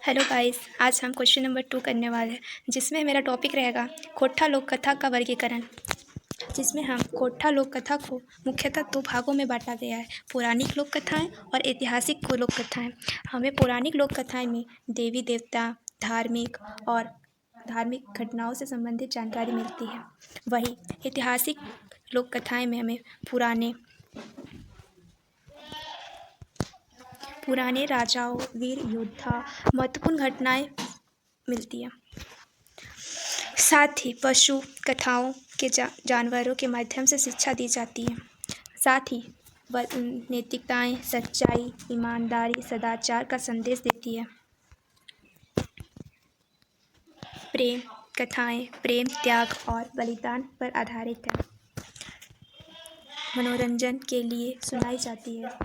Hello guys, आज हम question number 2 करने वाले हैं जिसमें मेरा टॉपिक रहेगा खोटा लोक कथा का वर्गीकरण। जिसमें हम खोटा लोक कथा को मुख्यतः 2 भागों में बांटा गया है, पौराणिक लोक कथाएं और ऐतिहासिक लोक कथाएं। हमें पौराणिक लोक कथाएं में देवी देवता, धार्मिक घटनाओं से संबंधित जानकारी मिलती है। वही ऐतिहासिक लोक कथाएं में हमें पुराने राजाओं, वीर योद्धा, महत्वपूर्ण घटनाएं मिलती हैं। साथ ही पशु कथाओं के जानवरों के माध्यम से शिक्षा दी जाती है। साथ ही नैतिकताएं, सच्चाई, ईमानदारी, सदाचार का संदेश देती है। प्रेम कथाएं प्रेम, त्याग और बलिदान पर आधारित है। मनोरंजन के लिए सुनाई जाती है।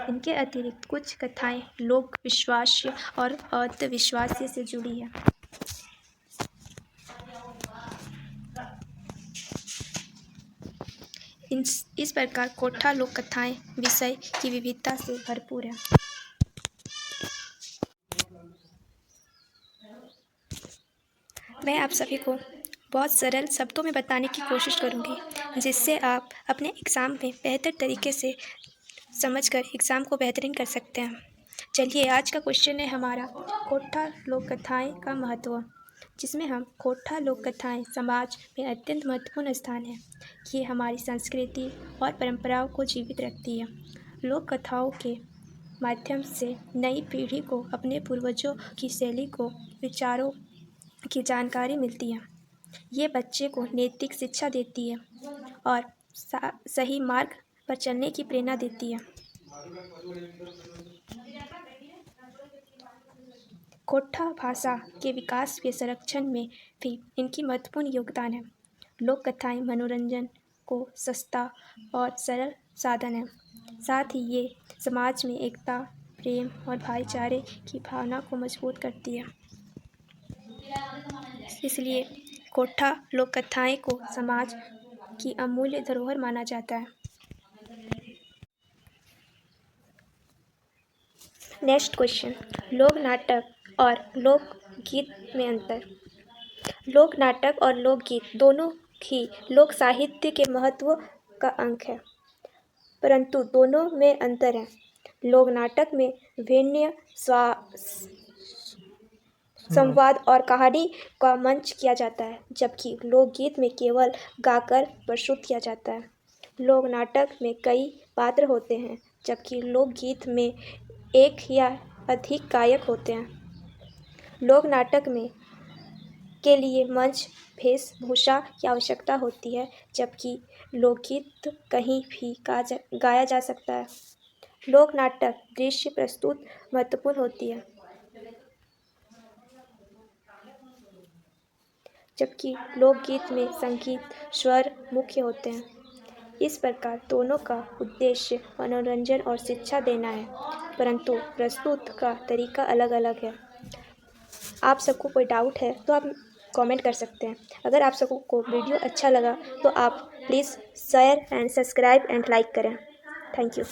इनके अतिरिक्त कुछ कथाएं लोक विश्वास और अंधविश्वास से जुड़ी है। इस प्रकार खोटा लोक कथाएं विषय की विविधता से भरपूर है। मैं आप सभी को बहुत सरल शब्दों में बताने की कोशिश करूंगी, जिससे आप अपने एग्ज़ाम में बेहतर तरीके से समझकर एग्ज़ाम को बेहतरीन कर सकते हैं। चलिए, आज का क्वेश्चन है हमारा खोटा लोक कथाएं का महत्व, जिसमें हम खोटा लोक कथाएं समाज में अत्यंत महत्वपूर्ण स्थान है। ये हमारी संस्कृति और परंपराओं को जीवित रखती है। लोक कथाओं के माध्यम से नई पीढ़ी को अपने पूर्वजों की शैली को, विचारों की जानकारी मिलती है। ये बच्चे को नैतिक शिक्षा देती है और सही मार्ग पर चलने की प्रेरणा देती है। खोटा भाषा के विकास के संरक्षण में भी इनकी महत्वपूर्ण योगदान है। लोक कथाएं मनोरंजन को सस्ता और सरल साधन है। साथ ही ये समाज में एकता, प्रेम और भाईचारे की भावना को मजबूत करती है। इसलिए खोटा लोक कथाएं को समाज की अमूल्य धरोहर माना जाता है। नेक्स्ट क्वेश्चन, लोक नाटक और लोकगीत में अंतर। लोक नाटक और लोकगीत दोनों ही लोक साहित्य के महत्व का अंग है, परंतु दोनों में अंतर है। लोक नाटक में भिन्न संवाद और कहानी का मंच किया जाता है, जबकि लोकगीत में केवल गाकर प्रस्तुत किया जाता है। लोक नाटक में कई पात्र होते हैं, जबकि लोकगीत में एक या अधिक गायक होते हैं। लोक नाटक में के लिए मंच वेशभूषा की आवश्यकता होती है, जबकि लोकगीत कहीं भी गाया जा सकता है। लोक नाटक दृश्य प्रस्तुत महत्वपूर्ण होती है, जबकि लोकगीत में संगीत, स्वर मुख्य होते हैं। इस प्रकार दोनों का उद्देश्य मनोरंजन और शिक्षा देना है, परंतु प्रस्तुत का तरीका अलग अलग है। आप सबको कोई डाउट है तो आप कमेंट कर सकते हैं। अगर आप सबको को वीडियो अच्छा लगा तो आप please share and subscribe and like करें। Thank you.